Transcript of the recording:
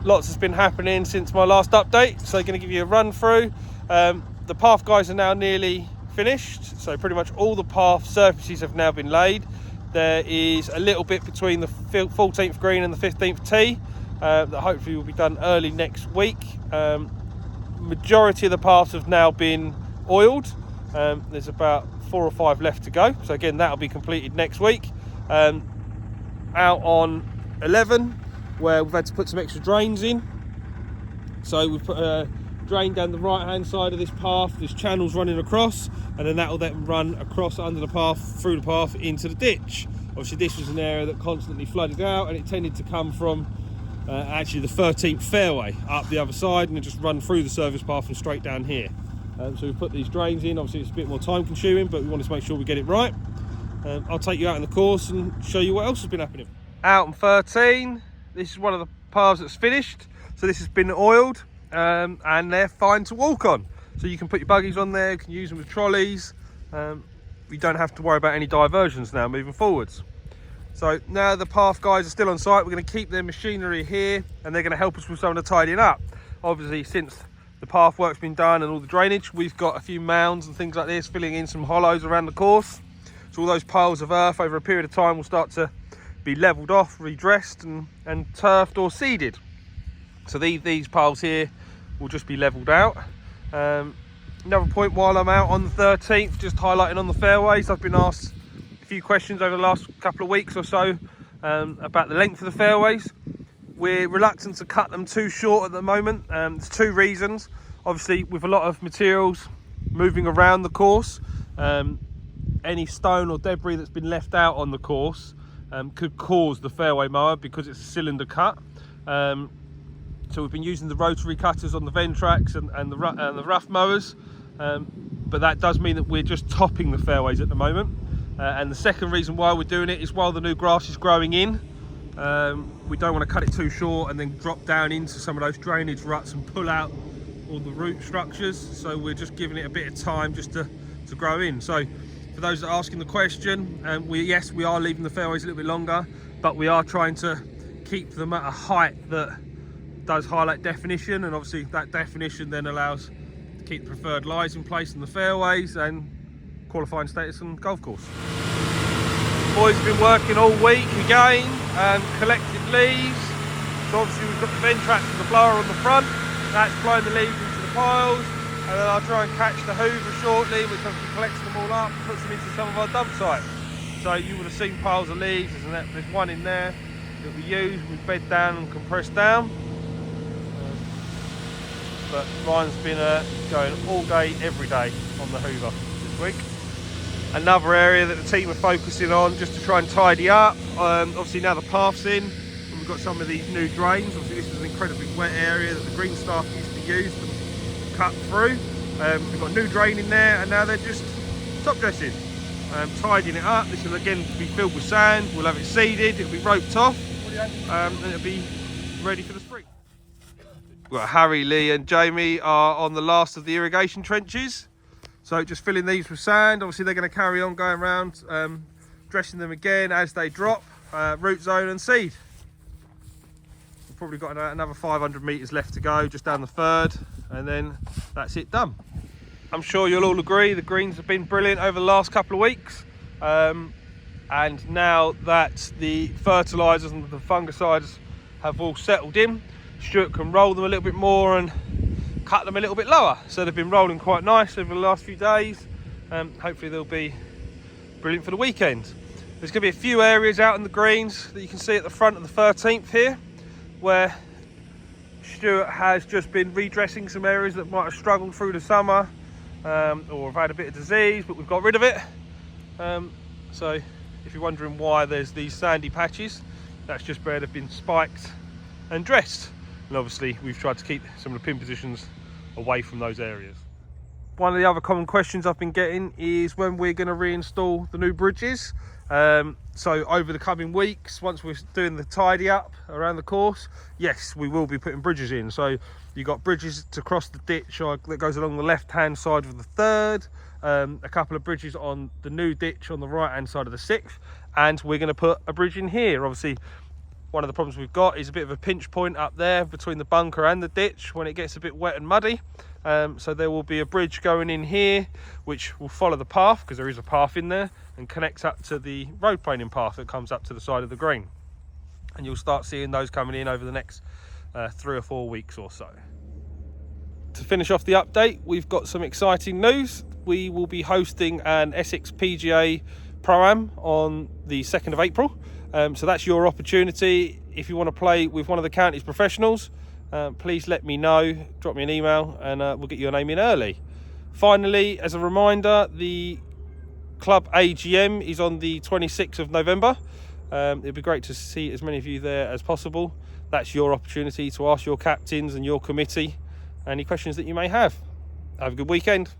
lots has been happening since my last update, so I'm going to give you a run through. The path guys are now nearly finished, so pretty much all the path surfaces have now been laid. There is a little bit between the 14th green and the 15th tee that hopefully will be done early next week. Majority of the paths have now been oiled. There's about 4 or 5 left to go, so again that'll be completed next week. Out on 11, where we've had to put some extra drains in, so we've put a drain down the right hand side of this path. There's channels running across, and then that will then run across under the path, through the path into the ditch. Obviously this was an area that constantly flooded out, and it tended to come from actually the 13th fairway up the other side, and it just run through the service path and straight down here. So we've put these drains in. Obviously it's a bit more time consuming, but we wanted to make sure we get it right. I'll take you out in the course and show you what else has been happening. Out on 13, this is one of the paths that's finished. So this has been oiled, and they're fine to walk on. So you can put your buggies on there, you can use them with trolleys. You don't have to worry about any diversions now moving forwards. So now the path guys are still on site. We're going to keep their machinery here, and they're going to help us with some of the tidying up. Obviously, since the path work's been done and all the drainage, we've got a few mounds and things like this, filling in some hollows around the course. So all those piles of earth over a period of time will start to be levelled off, redressed and turfed or seeded. So these piles here will just be levelled out. Another point while I'm out on the 13th, just highlighting on the fairways, I've been asked a few questions over the last couple of weeks or so about the length of the fairways. We're reluctant to cut them too short at the moment. There's 2 reasons. Obviously, with a lot of materials moving around the course, any stone or debris that's been left out on the course could cause the fairway mower, because it's a cylinder cut. So we've been using the rotary cutters on the Ventrax and the rough mowers, but that does mean that we're just topping the fairways at the moment. And the second reason why we're doing it is while the new grass is growing in, we don't want to cut it too short and then drop down into some of those drainage ruts and pull out all the root structures. So we're just giving it a bit of time just to grow in. So for those that are asking the question, yes, we are leaving the fairways a little bit longer, but we are trying to keep them at a height that does highlight definition, and obviously that definition then allows to keep preferred lies in place in the fairways and qualifying status on golf course. Boys have been working all week again and collected leaves. So obviously we've got the Ventrax and the blower on the front, that's blowing the leaves into the piles, and then I'll try and catch the hoover shortly, which obviously collects them all up and puts them into some of our dump sites. So you would have seen piles of leaves, there's one in there that we use, we bed down and compress down. But mine's been going all day, every day on the hoover this week. Another area that the team are focusing on just to try and tidy up, obviously now the path's in and we've got some of these new drains. Obviously this is an incredibly wet area that the green staff used to use to cut through. We've got a new drain in there, and now they're just top dressing, tidying it up. This will again be filled with sand, we'll have it seeded, it'll be roped off, and it'll be ready for the spring. Well, Harry, Lee and Jamie are on the last of the irrigation trenches. So just filling these with sand. Obviously they're going to carry on going around, dressing them again as they drop, root zone and seed. We've probably got another 500 metres left to go, just down the 3rd, and then that's it done. I'm sure you'll all agree the greens have been brilliant over the last couple of weeks. And now that the fertilisers and the fungicides have all settled in, Stuart can roll them a little bit more and cut them a little bit lower. So they've been rolling quite nice over the last few days. Hopefully they'll be brilliant for the weekend. There's going to be a few areas out in the greens that you can see at the front of the 13th here, where Stuart has just been redressing some areas that might have struggled through the summer or have had a bit of disease, but we've got rid of it. So if you're wondering why there's these sandy patches, that's just where they've been spiked and dressed. And obviously we've tried to keep some of the pin positions away from those areas. One of the other common questions I've been getting is when we're going to reinstall the new bridges. So over the coming weeks, once we're doing the tidy up around the course, yes, we will be putting bridges in. So you've got bridges to cross the ditch that goes along the left hand side of the 3rd, a couple of bridges on the new ditch on the right hand side of the 6th, and we're going to put a bridge in here. Obviously One of the problems we've got is a bit of a pinch point up there between the bunker and the ditch when it gets a bit wet and muddy. So there will be a bridge going in here which will follow the path, because there is a path in there, and connects up to the road planing path that comes up to the side of the green. And you'll start seeing those coming in over the next 3 or 4 weeks or so. To finish off the update, we've got some exciting news. We will be hosting an Essex PGA Pro-Am on the 2nd of April. So that's your opportunity. If you want to play with one of the county's professionals, please let me know, drop me an email, and we'll get your name in early. Finally, as a reminder, the club AGM is on the 26th of November. It'd be great to see as many of you there as possible. That's your opportunity to ask your captains and your committee any questions that you may have. Have a good weekend.